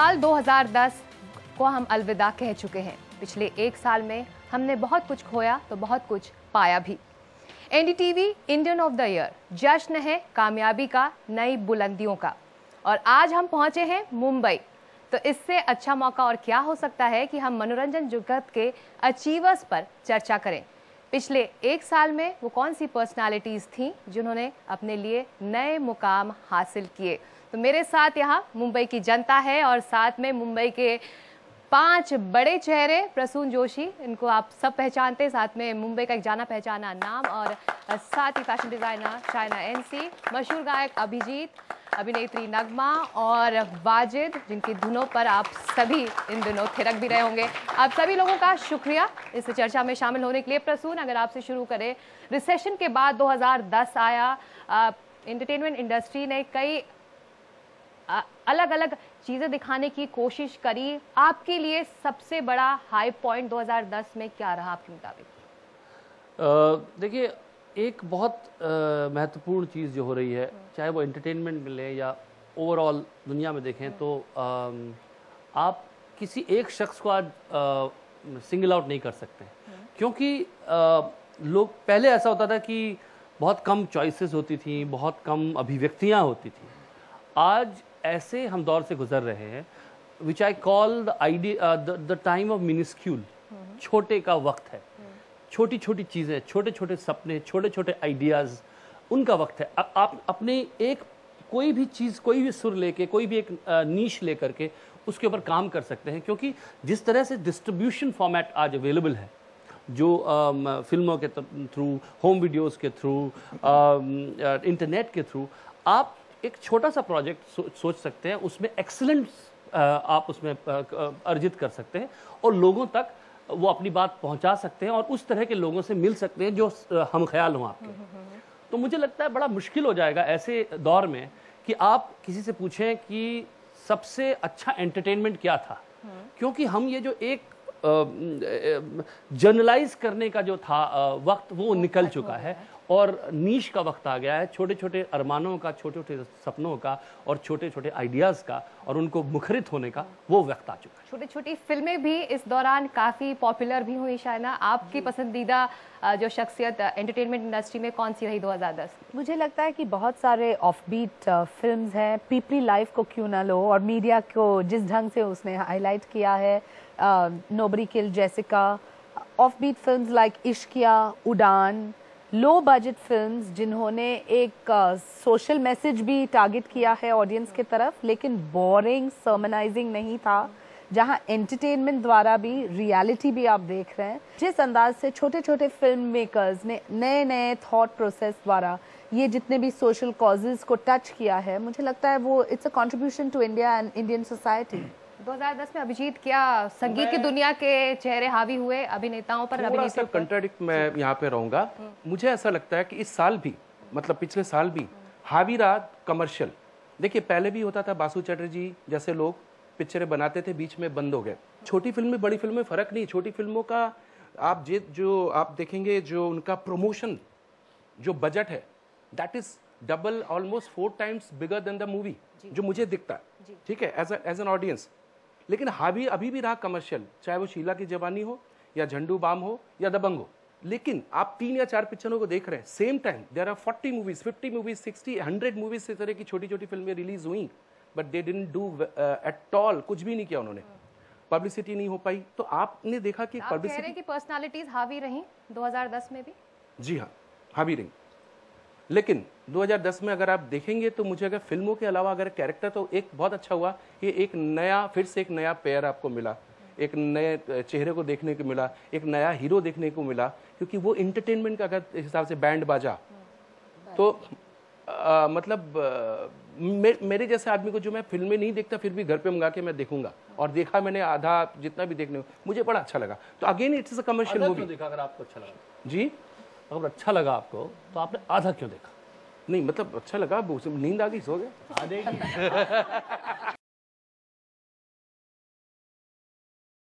साल 2010 को हम अलविदा कह चुके हैं। पिछले एक साल में हमने बहुत कुछ खोया तो बहुत कुछ पाया भी। NDTV Indian of the year जश्न है कामयाबी का, नई बुलंदियों का। और आज हम पहुंचे हैं मुंबई, तो इससे अच्छा मौका और क्या हो सकता है कि हम मनोरंजन जगत के अचीवर्स पर चर्चा करें। पिछले एक साल में वो कौन सी पर्सनालिटीज़ थीं जिन्होंने अपने लिए नए मुकाम हासिल किए। तो मेरे साथ यहाँ मुंबई की जनता है और साथ में मुंबई के 5 बड़े चेहरे। प्रसून जोशी, इनको आप सब पहचानते हैं, साथ में मुंबई का एक जाना पहचाना नाम, और साथ ही फैशन डिज़ाइनर चाइना एनसी, मशहूर गायक अभिजीत, अभिनेत्री नगमा और वाजिद, जिनकी धुनों पर आप सभी इन दिनों थिरक भी रहे होंगे। आप सभी लोगों का शुक्रिया इस चर्चा में शामिल होने के लिए। प्रसून, अगर आपसे शुरू करें, रिसेशन के बाद 2010 आया, एंटरटेनमेंट इंडस्ट्री ने कई अलग अलग चीज़ें दिखाने की कोशिश करी। आपके लिए सबसे बड़ा हाई पॉइंट 2010 में क्या रहा आपके मुताबिक? देखिए, एक बहुत महत्वपूर्ण चीज़ जो हो रही है, चाहे वो एंटरटेनमेंट में ले या ओवरऑल दुनिया में देखें, तो आप किसी एक शख्स को आज सिंगल आउट नहीं कर सकते, क्योंकि लोग पहले ऐसा होता था कि बहुत कम चॉइसेस होती थी, बहुत कम अभिव्यक्तियाँ होती थी। आज ऐसे हम दौर से गुजर रहे हैं which I call the time of minuscule. छोटे का वक्त है, छोटी छोटी चीज़ें, छोटे छोटे सपने, छोटे छोटे आइडियाज़, उनका वक्त है। आप अपने एक कोई भी चीज़, कोई भी सुर लेके, कोई भी एक नीश लेकर के उसके ऊपर काम कर सकते हैं, क्योंकि जिस तरह से डिस्ट्रीब्यूशन फॉर्मेट आज अवेलेबल है, जो फिल्मों के थ्रू, होम वीडियोज़ के थ्रू, इंटरनेट के थ्रू, आप एक छोटा सा प्रोजेक्ट सोच सकते हैं, उसमें एक्सीलेंस आप उसमें अर्जित कर सकते हैं और लोगों तक वो अपनी बात पहुंचा सकते हैं और उस तरह के लोगों से मिल सकते हैं जो हम ख्याल हों आपके। तो मुझे लगता है बड़ा मुश्किल हो जाएगा ऐसे दौर में कि आप किसी से पूछें कि सबसे अच्छा एंटरटेनमेंट क्या था, क्योंकि हम ये जो एक जर्नलाइज करने का जो था वक्त, वो निकल चुका है और नीश का वक्त आ गया है। छोटे छोटे अरमानों का, छोटे छोटे सपनों का और छोटे छोटे आइडियाज़ का और उनको मुखरित होने का वो वक्त आ चुका है। छोटी छोटी फिल्में भी इस दौरान काफ़ी पॉपुलर भी हुई। शायद आपकी पसंदीदा जो शख्सियत एंटरटेनमेंट इंडस्ट्री में कौन सी रही 2010? मुझे लगता है कि बहुत सारे ऑफबीट फिल्म्स हैं। पीपली लाइफ को क्यों ना लो, और मीडिया को जिस ढंग से उसने हाईलाइट किया है, nobody killed Jessica, offbeat films like Ishqiya, उड़ान, लो बजट फिल्म्स जिन्होंने एक सोशल मैसेज भी टारगेट किया है ऑडियंस की तरफ, लेकिन बोरिंग, सर्मनाइजिंग नहीं था, जहां एंटरटेनमेंट द्वारा भी रियलिटी भी आप देख रहे हैं। जिस अंदाज से छोटे छोटे फिल्म मेकर्स ने नए नए थॉट प्रोसेस द्वारा ये जितने भी सोशल कॉजेज को टच किया है, मुझे लगता है वो it's a contribution to India and Indian society. 2010 में अभिजीत, क्या संगीत की दुनिया के चेहरे हावी हुए अभिनेताओं पर? थोड़ा सा कंट्राडिक्ट मैं यहाँ पे रहूँगा। मुझे ऐसा लगता है कि इस साल भी, मतलब पिछले साल भी हावी रहा कमर्शियल। देखिए, पहले भी होता था, बासु चटर्जी जैसे लोग पिक्चरें बनाते थे, बीच में बंद हो गए। छोटी फिल्में, बड़ी फिल्में फ़र्क नहीं। छोटी फिल्मों का आप जो आप देखेंगे, जो उनका प्रमोशन, जो बजट है, that is double, almost 4 times bigger than the movie, जो मुझे दिखता है, ठीक है, एज एन ऑडियंस। लेकिन हावी अभी भी रहा कमर्शियल, चाहे वो शीला की जवानी हो या झंडू बाम हो या दबंग हो। लेकिन आप 3 या 4 पिक्चरों को देख रहे हैं same time. There are 40 movies, 50 movies, 60, 100 movies इस तरह की छोटी छोटी फिल्में रिलीज हुई, but they didn't do at all, कुछ भी नहीं किया उन्होंने, पब्लिसिटी नहीं हो पाई। तो आपने देखा कि पब्लिसिटी की पर्सनालिटीज हावी रही 2010 में भी। जी हाँ, हावी रही। लेकिन 2010 में अगर आप देखेंगे तो मुझे अगर फिल्मों के अलावा अगर कैरेक्टर, तो एक बहुत अच्छा हुआ कि एक नया, फिर से एक नया पेयर आपको मिला, एक नए चेहरे को देखने को मिला, एक नया हीरो देखने को मिला, क्योंकि वो एंटरटेनमेंट का अगर हिसाब से बैंड बाजा, तो मतलब मेरे जैसे आदमी को, जो मैं फिल्में नहीं देखता फिर भी घर पे मंगा के मैं देखूंगा, और देखा मैंने आधा जितना भी देखने, मुझे बड़ा अच्छा लगा। तो again it's a commercial movie. देखा अगर आपको अच्छा लगा जी, अगर अच्छा लगा आपको, तो आपने आधा क्यों देखा? नहीं, मतलब अच्छा लगा, नींद आ गई, सो गया।